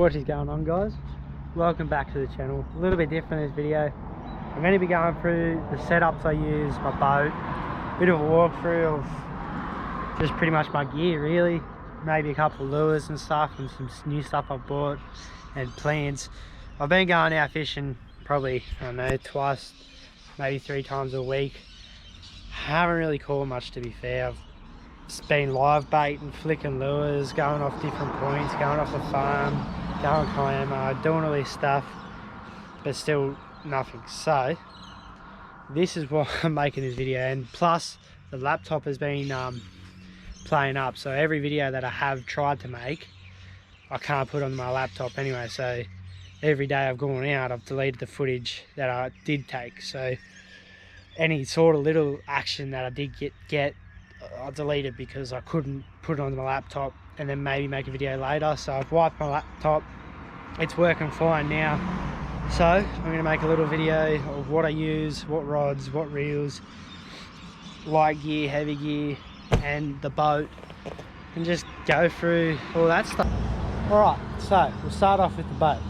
What is going on, guys? Welcome back to the channel. A little bit different in this video. I'm going to be going through the setups I use, my boat, bit of a walkthrough of just pretty much my gear really, maybe a couple of lures and stuff and some new stuff I've bought and plans. I've been going out fishing probably, I don't know, twice, maybe 3 times a week. Haven't really caught much, to be fair. I've just been live baiting, flicking lures, going off different points, going off the farm, going Kiama, doing all this stuff, but still nothing. So this is why I'm making this video, and plus the laptop has been playing up, so every video that I have tried to make I can't put on my laptop anyway, so every day I've gone out I've deleted the footage that I did take. So any sort of little action that I did get I deleted because I couldn't put it on my laptop and then maybe make a video later. So I've wiped my laptop, it's working fine now. So I'm going to make a little video of what I use, what rods, what reels, light gear, heavy gear and the boat, and just go through all that stuff. Alright, so we'll start off with the boat.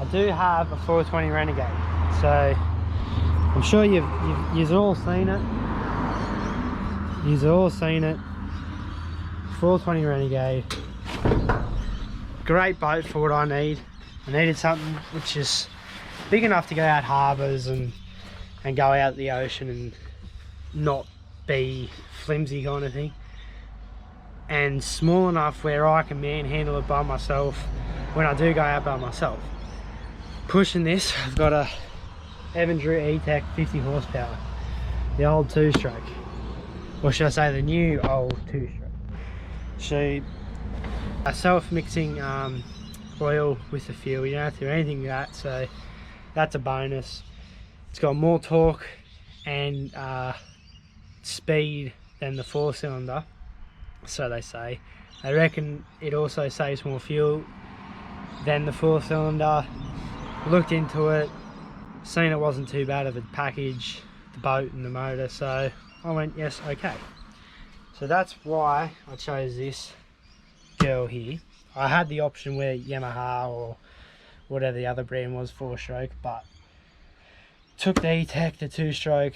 I do have a 420 Renegade, so I'm sure you've all seen it. You've all seen it. 420 Renegade. Great boat for what I need. I needed something which is big enough to go out harbours and go out the ocean and not be flimsy kind of thing. And small enough where I can manhandle it by myself when I do go out by myself. Pushing this, I've got a Evan Drew E-Tech 50 horsepower, the old 2-stroke, or should I say the new old 2-stroke. So a self-mixing oil with the fuel, you don't have to do anything with that, so that's a bonus. It's got more torque and speed than the 4-cylinder, so they say. I reckon it also saves more fuel than the 4-cylinder. Looked into it, seen it wasn't too bad of a package, the boat and the motor, so I went yes, okay. So that's why I chose this girl here. I had the option where Yamaha or whatever the other brand was, 4-stroke, but took the E-Tech, the 2-stroke,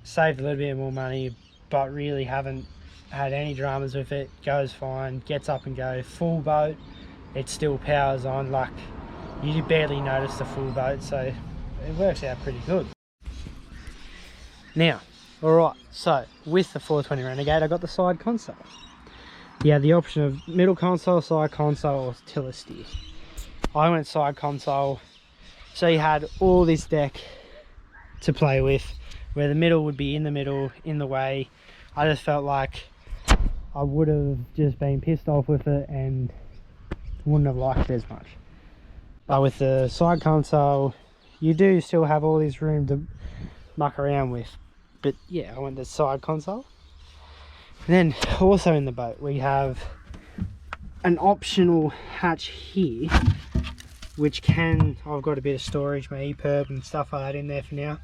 saved a little bit more money, but really haven't had any dramas with it. Goes fine, gets up and go, full boat, it still powers on, like you barely notice the full boat, so it works out pretty good. Now, alright, so with the 420 Renegade I got the side console. You had the option of middle console, side console or tiller steer. I went side console, so you had all this deck to play with, where the middle would be in the middle, in the way. I just felt like I would have just been pissed off with it and wouldn't have liked it as much. But with the side console, you do still have all this room to muck around with. But yeah, I went the side console. And then also in the boat, we have an optional hatch here, which can, I've got a bit of storage, my EPIRB and stuff like that in there for now.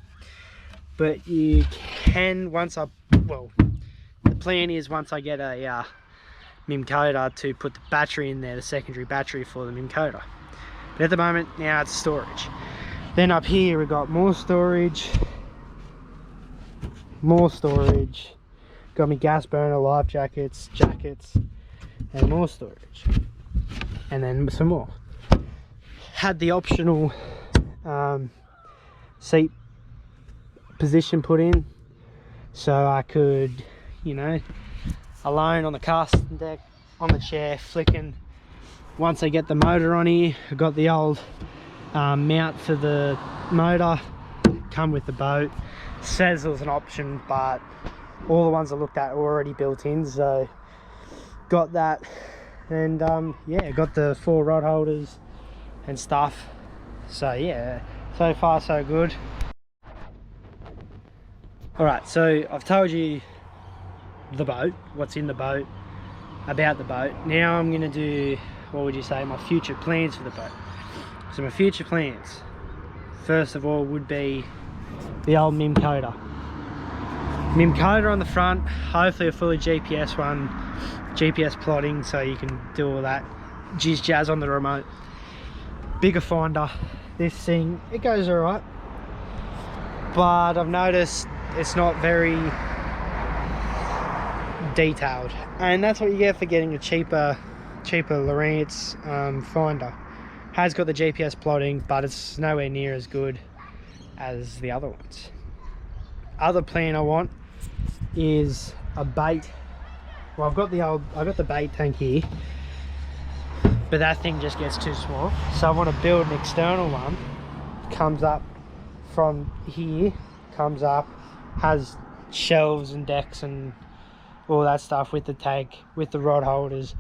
But you can, well, the plan is once I get a Minn Kota to put the battery in there, the secondary battery for the Minn Kota. But at the moment, now it's storage. Then up here we've got more storage, got me gas burner, life jackets, and more storage. And then some more. Had the optional seat position put in, so I could, you know, alone on the casting deck, on the chair, flicking. Once I get the motor on here, I got the old mount for the motor, come with the boat. Says it was an option, but all the ones I looked at were already built in, so got that. And yeah, got the 4 rod holders and stuff. So yeah, so far so good. Alright, so I've told you the boat, what's in the boat, about the boat. Now I'm going to do, what would you say, my future plans for the boat. So my future plans, first of all, would be the old Minn Kota. Minn Kota on the front, hopefully a fully GPS one, GPS plotting, so you can do all that. jizz jazz on the remote. Bigger finder. This thing, it goes all right, but I've noticed it's not very detailed, and that's what you get for getting a cheaper Lowrance finder. Has got the GPS plotting, but it's nowhere near as good as the other ones. Other plan I want is a bait. Well, I've got the bait tank here, but that thing just gets too small, so I want to build an external one. Comes up from here, comes up, has shelves and decks and all that stuff with the tank, with the rod holders.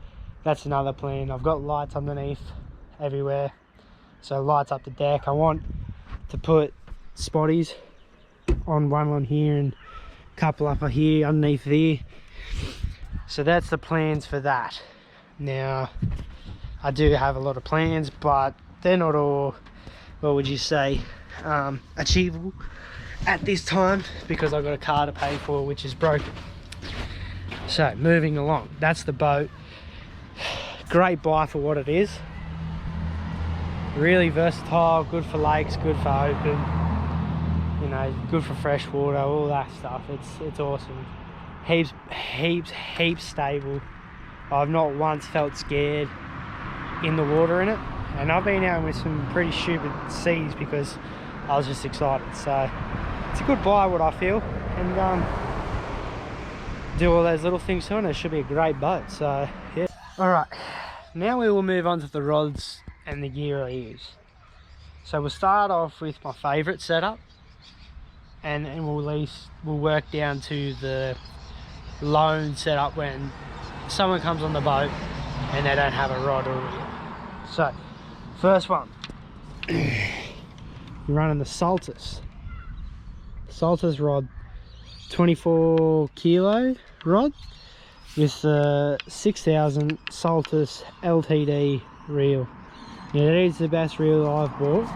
That's another plan. I've got lights underneath everywhere, so lights up the deck. I want to put spotties on one on here and a couple up here underneath there. So that's the plans for that. Now I do have a lot of plans, but they're not all, what would you say, achievable at this time, because I've got a car to pay for which is broken. So moving along, that's the boat. Great buy for what it is. Really versatile, good for lakes, good for open, you know, good for freshwater, all that stuff. It's awesome. Heaps stable. I've not once felt scared in the water in it, and I've been out with some pretty stupid seas because I was just excited. So it's a good buy, what I feel, and do all those little things to it. It should be a great boat. So yeah. All right, now we will move on to the rods and the gear I use. So we'll start off with my favorite setup, and we'll work down to the lone setup when someone comes on the boat and they don't have a rod or reel. So first one, you're running the Saltus rod, 24 kilo rod with the 6000 Saltus LTD reel. Now that is the best reel I've bought,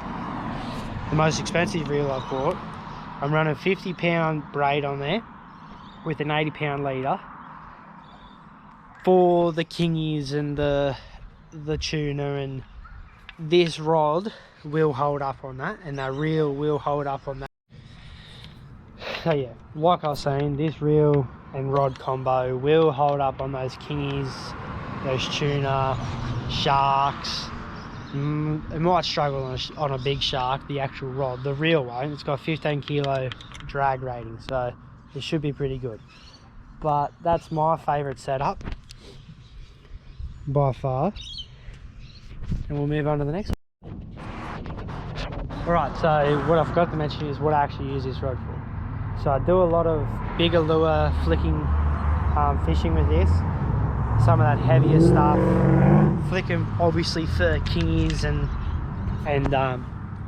the most expensive reel I've bought. I'm running 50-pound braid on there with an 80-pound leader for the kingies and the tuna, and this rod will hold up on that, and the reel will hold up on that. So yeah, like I was saying, this reel and rod combo will hold up on those kingies, those tuna, sharks. It might struggle on a big shark, the actual rod. The reel won't. It's got a 15 kilo drag rating, so it should be pretty good. But that's my favourite setup by far, and we'll move on to the next one. Alright, so what I forgot to mention is what I actually use this rod for. So I do a lot of bigger lure flicking fishing with this. Some of that heavier stuff, flicking obviously for kingies and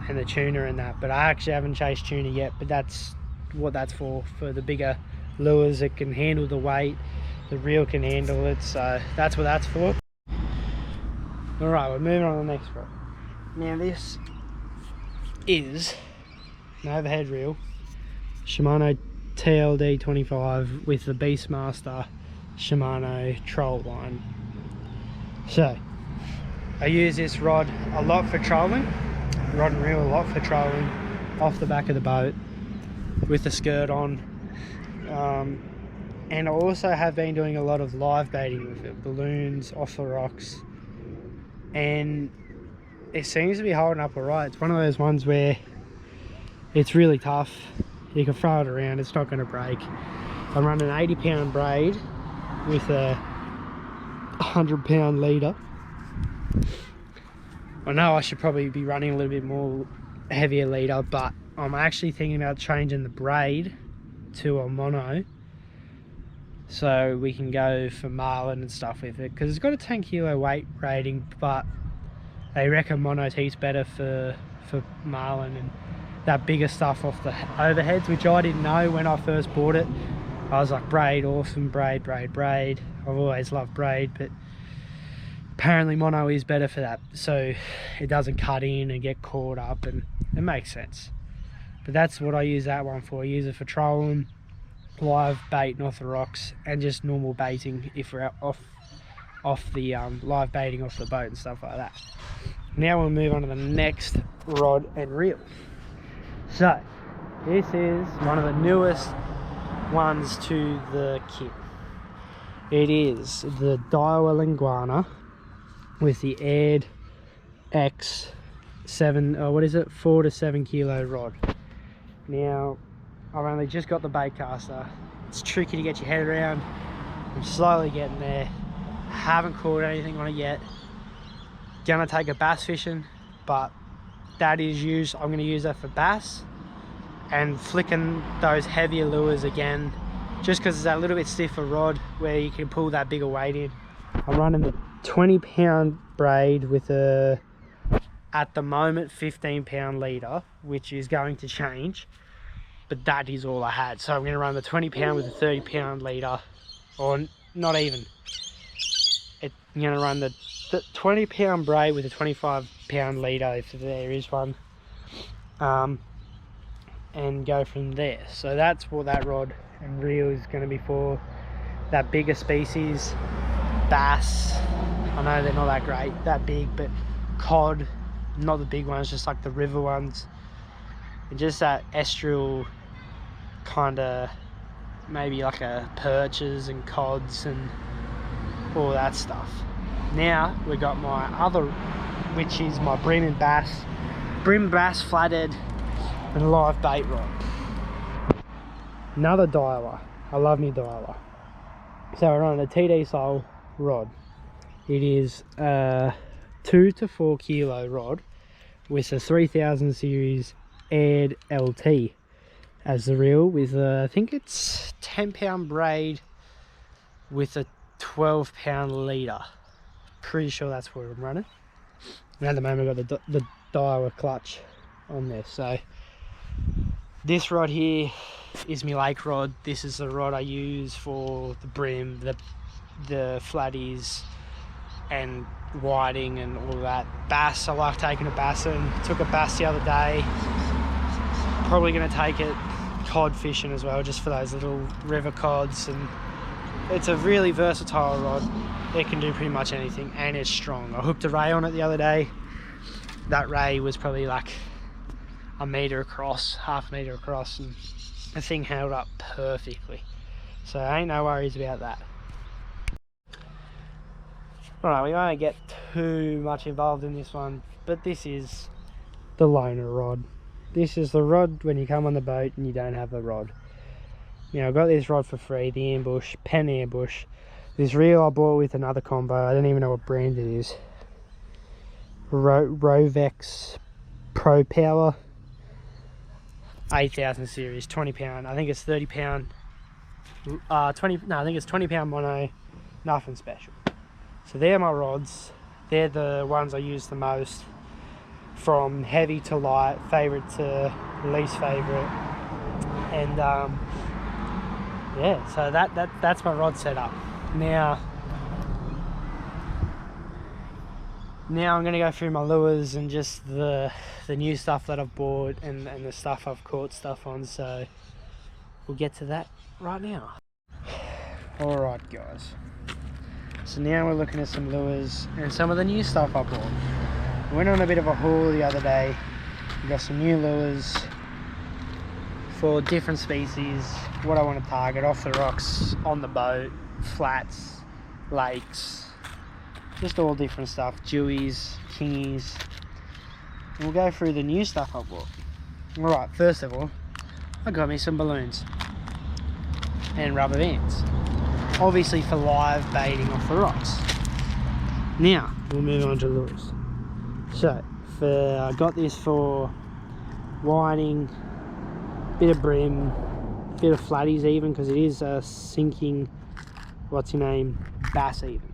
the tuna and that, but I actually haven't chased tuna yet. But that's what that's for the bigger lures that can handle the weight, the reel can handle it, so that's what that's for. Alright, we're moving on to the next rod. Now this is an overhead reel, Shimano TLD 25 with the Beastmaster Shimano troll line. So I use this rod a lot for trolling, rod and reel a lot for trolling off the back of the boat with the skirt on, and I also have been doing a lot of live baiting with it, balloons, off the rocks, and it seems to be holding up alright. It's one of those ones where it's really tough, you can throw it around, it's not going to break. I'm running an 80-pound braid with a 100-pound leader. I know I should probably be running a little bit more heavier leader, but I'm actually thinking about changing the braid to a mono so we can go for marlin and stuff with it, because it's got a 10 kilo weight rating, but they reckon mono teeth's better for marlin and that bigger stuff off the overheads, which I didn't know when I first bought it. I was like, braid, awesome, braid. I've always loved braid, but apparently mono is better for that, so it doesn't cut in and get caught up, and it makes sense. But that's what I use that one for. I use it for trolling, live baiting off the rocks, and just normal baiting if we're out off off the live baiting off the boat and stuff like that. Now we'll move on to the next rod and reel. So this is one of the newest ones to the kit. It is the Daiwa Linguana with the Aird X7, what is it, 4 to 7 kilo rod. Now I've only just got the bait caster. It's tricky to get your head around. I'm slowly getting there. Haven't caught anything on it yet. Gonna take a bass fishing, but that is used, I'm gonna use that for bass and flicking those heavier lures again, just because it's that little bit stiffer rod where you can pull that bigger weight in. I'm running the 20-pound braid with a, at the moment, 15-pound leader, which is going to change, but that is all I had. So I'm going to run the 20-pound with a 30-pound leader, or not even. I'm going to run the 20-pound braid with a 25-pound leader, if there is one, and go from there. So that's what that rod and reel is going to be for. That bigger species, bass, I know they're not that great, that big, but cod, not the big ones, just like the river ones, and just that estuarial kind of, maybe like a perches and cods and all that stuff. Now we got my other, which is my bream bass flathead and live bait rod. Another Daiwa. I love me Daiwa. So I run a TD Soul rod. It is a 2 to 4 kilo rod with a 3000 series Aird LT as the reel, with a, I think it's 10-pound braid with a 12-pound leader. Pretty sure that's what I'm running. And at the moment I've got the Daiwa clutch on there. So this rod here is my lake rod. This is the rod I use for the bream, the flatties and whiting and all that. Bass, I like taking a bass in. Took a bass the other day. Probably going to take it cod fishing as well, just for those little river cods. And it's a really versatile rod. It can do pretty much anything, and it's strong. I hooked a ray on it the other day. That ray was probably like a metre across, half a metre across, and the thing held up perfectly. So ain't no worries about that. Alright, we won't get too much involved in this one, but this is the loner rod. This is the rod when you come on the boat and you don't have a rod. You know, I got this rod for free, the Ambush, Penn Ambush. This reel I bought with another combo, I don't even know what brand it is. Rovex Pro Power 8000 series, 20-pound. I think it's 30-pound. I think it's 20-pound mono, nothing special. So they're my rods. They're the ones I use the most, from heavy to light, favourite to least favourite. And yeah, so that's my rod setup. Now I'm going to go through my lures and just the new stuff that I've bought and the stuff I've caught stuff on, so we'll get to that right now. Alright guys, so now we're looking at some lures and some of the new stuff I bought. I went on a bit of a haul the other day. We got some new lures for different species, what I want to target, off the rocks, on the boat, flats, lakes, just all different stuff, dewies, kingies. And we'll go through the new stuff I bought. Alright, first of all, I got me some balloons and rubber bands, obviously for live baiting off the rocks. Now we'll move on to lures. So I got this for whiting, bit of bream, bit of flatties even, because it is a sinking, what's your name, bass even.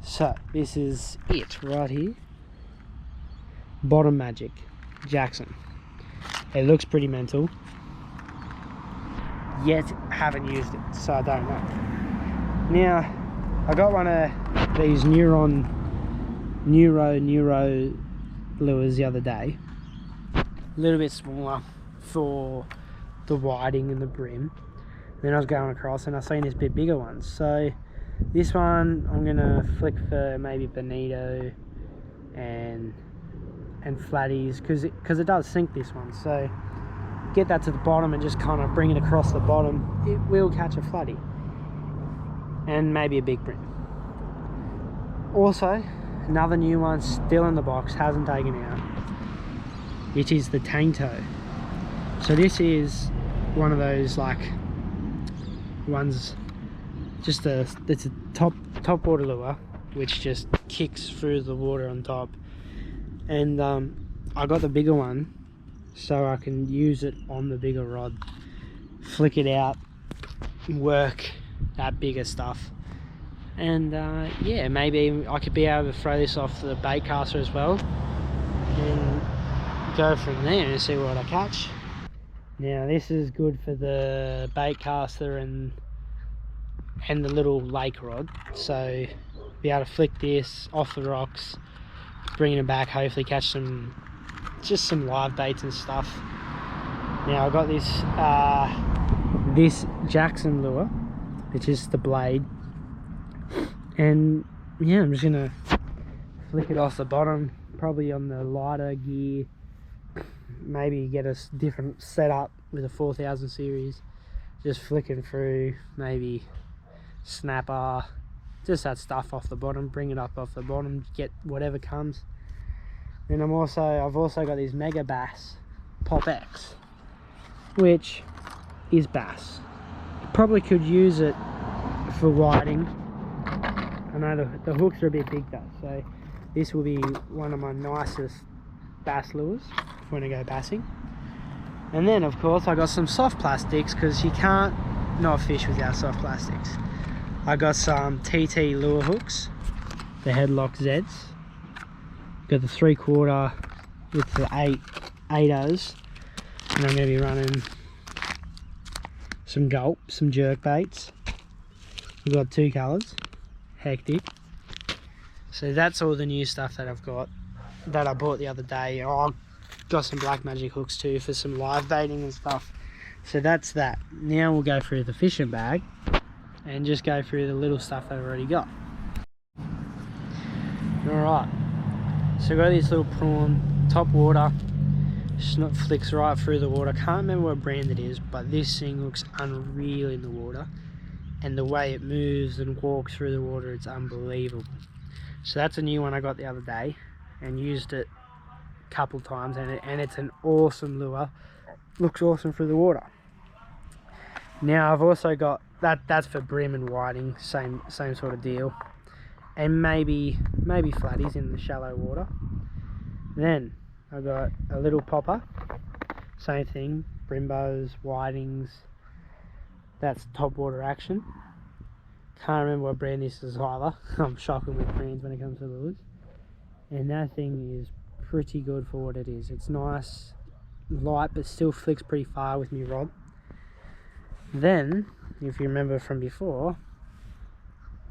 So this is it right here. Bottom Magic Jackson. It looks pretty mental, yet haven't used it, so I don't know. Now I got one of these Neuro lures the other day, a little bit smaller for the whiting and the bream. Then I was going across and I seen this bit bigger one, so This one I'm gonna flick for maybe bonito and flatties, because it does sink, this one. So get that to the bottom and just kind of bring it across the bottom. It will catch a flatty and maybe a big brim. Also, another new one still in the box, hasn't taken out, which is the Tainto. So this is one of those like ones, just it's a top water lure which just kicks through the water on top. And I got the bigger one so I can use it on the bigger rod, flick it out, work that bigger stuff. And yeah, maybe I could be able to throw this off the bait caster as well and go from there and see what I catch. Now this is good for the bait caster and the little lake rod, so be able to flick this off the rocks, bring it back, hopefully catch just some live baits and stuff. Now I got this Jackson lure, which is the blade, and yeah, I'm just gonna flick it off the bottom, probably on the lighter gear, maybe get a different setup with a 4000 series, just flicking through, maybe snapper, just that stuff off the bottom, bring it up off the bottom, get whatever comes. Then I've also got this Mega Bass Pop X, which is bass. Probably could use it for whiting. I know the hooks are a bit big though, so this will be one of my nicest bass lures when I go bassing. And then of course I got some soft plastics, because you can't not fish without soft plastics. I got some TT lure hooks, the Headlock Zs. Got the 3/4 with the 8/8s, and I'm going to be running some gulp, some jerk baits. We've got 2 colours, hectic. So that's all the new stuff that I've got, that I bought the other day. I got some Black Magic hooks too for some live baiting and stuff. So that's that. Now we'll go through the fishing bag and just go through the little stuff that I've already got. Alright, so I got this little prawn, top water, snot flicks right through the water. Can't remember what brand it is, but this thing looks unreal in the water, and the way it moves and walks through the water, it's unbelievable. So that's a new one I got the other day and used it a couple times, and it's an awesome lure. Looks awesome through the water. Now I've also got that's for brim and whiting, same sort of deal, and maybe flatties in the shallow water. Then I got a little popper, same thing, brimbos, whitings. That's top water action. Can't remember what brand this is either. I'm shocking with brands when it comes to lures. And that thing is pretty good for what it is. It's nice, light, but still flicks pretty far with me rod. Then, if you remember from before,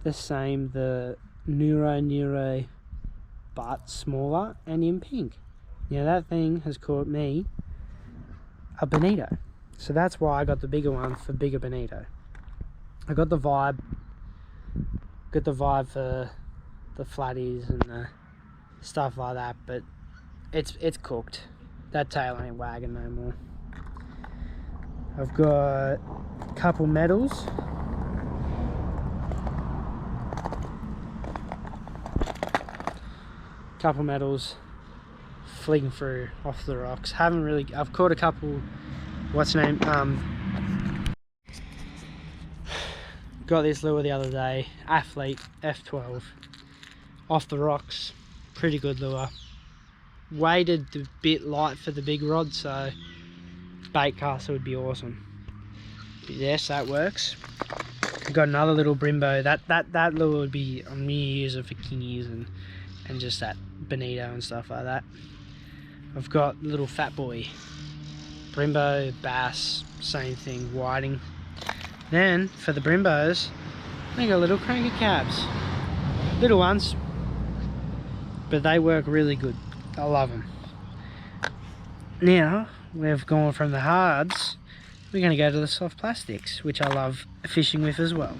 the Neuro, but smaller and in pink. Now that thing has caught me a bonito. So that's why I got the bigger one, for bigger bonito. I got the vibe for the flatties and the stuff like that, but it's cooked. That tail ain't wagging no more. I've got a couple medals. Flicking through off the rocks. I've caught a couple, got this lure the other day, Athlete F12, off the rocks, pretty good lure. Weighted a bit light for the big rod, so bait caster would be awesome. But yes, that works. I've got another little brimbo. That lure would be, I'm gonna use it for kingies and just that bonito and stuff like that. I've got little fat boy, brimbo, bass, same thing, whiting. Then for the brimbos, I got little cranky cabs, little ones, but they work really good. I love them. Now we've gone from the hards, we're going to go to the soft plastics, which I love fishing with as well.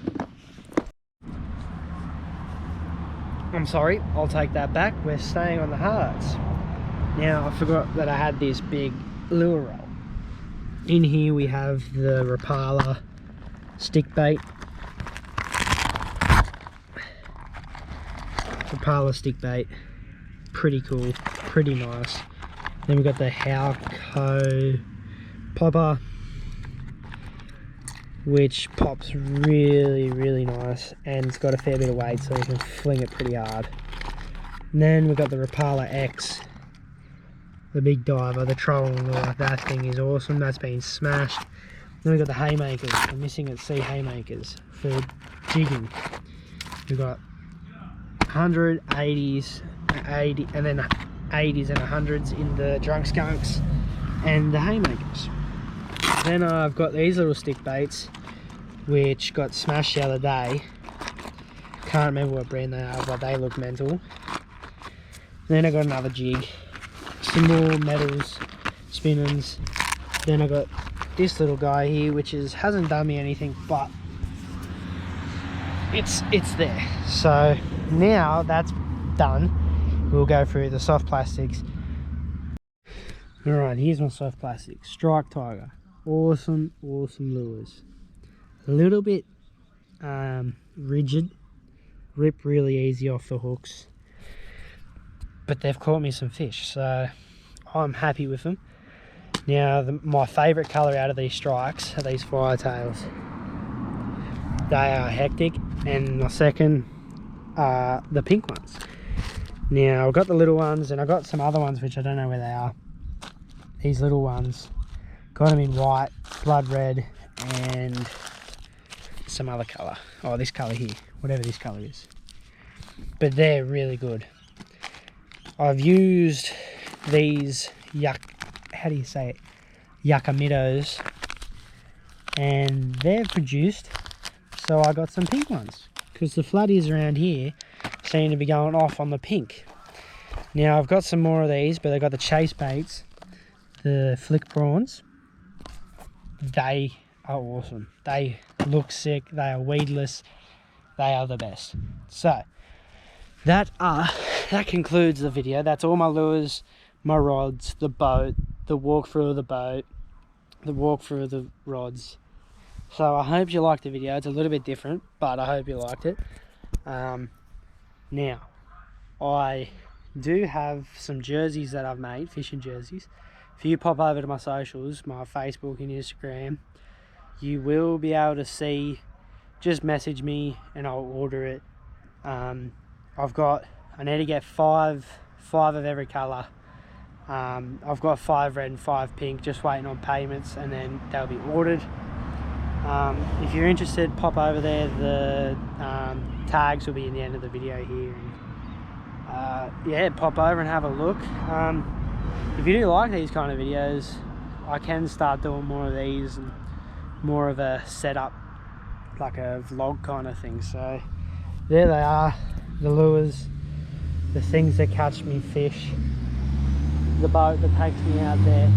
I'm sorry, I'll take that back. We're staying on the hards. Now, I forgot that I had this big lure roll. In here we have the Rapala stick bait. Rapala stick bait. Pretty cool, pretty nice. Then we've got the Halco popper, which pops really, really nice, and it's got a fair bit of weight, so you can fling it pretty hard. And then we've got the Rapala X, the big diver, the trolling lure. That thing is awesome. That's been smashed. Then we've got the haymakers, the missing at sea haymakers for jigging. We've got 100, 80s, 80, and then 80s and 100s in the drunk skunks and the haymakers. Then I've got these little stick baits which got smashed the other day. Can't remember what brand they are, but they look mental. Then I got another jig, some more metals, spinners. Then I got this little guy here, which hasn't done me anything, but it's there. So now that's done, we'll go through the soft plastics. Alright, here's my soft plastic. Strike Tiger. Awesome lures. A little bit rigid, rip really easy off the hooks, but they've caught me some fish, so I'm happy with them. Now my favourite colour out of these strikes are these firetails. They are hectic, and my second are the pink ones. Now I've got the little ones, and I've got some other ones which I don't know where they are. These little ones, got them in white, blood red, and some other colour. Oh, this colour here, whatever this colour is. But they're really good. I've used these Yakamitos, and they've produced, so I got some pink ones, because the floodies around here seem to be going off on the pink. Now I've got some more of these, but I've got the chase baits, the flick prawns. They are awesome. They look sick. They are weedless. They are the best. So that concludes the video. That's all my lures, my rods, the boat, the walkthrough of the boat, the walkthrough of the rods. So I hope you liked the video. It's a little bit different, but I hope you liked it. Now I do have some jerseys that I've made, fishing jerseys. If you pop over to my socials, my Facebook and Instagram, you will be able to see. Just message me and I'll order it. I need to get five of every colour. I've got 5 red and 5 pink, just waiting on payments, and then they'll be ordered. If you're interested, pop over there. The tags will be in the end of the video here. Yeah, pop over and have a look. If you do like these kind of videos, I can start doing more of these and more of a setup, like a vlog kind of thing. So there they are, the lures, the things that catch me fish, the boat that takes me out there.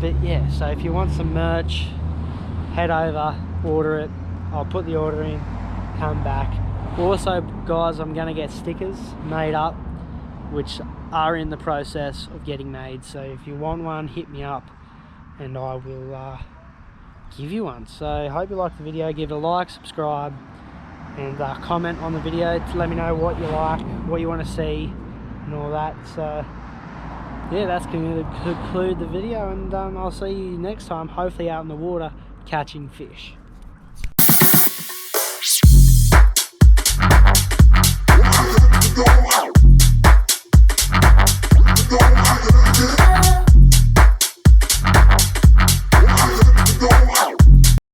But yeah, so if you want some merch, head over, order it. I'll put the order in, come back. Also guys, I'm gonna get stickers made up, which are in the process of getting made. So if you want one, hit me up and I will give you one. So hope you liked the video. Give it a like, subscribe, and comment on the video to let me know what you like, what you want to see, and all that. So yeah, that's going to conclude the video, and I'll see you next time, hopefully out in the water catching fish.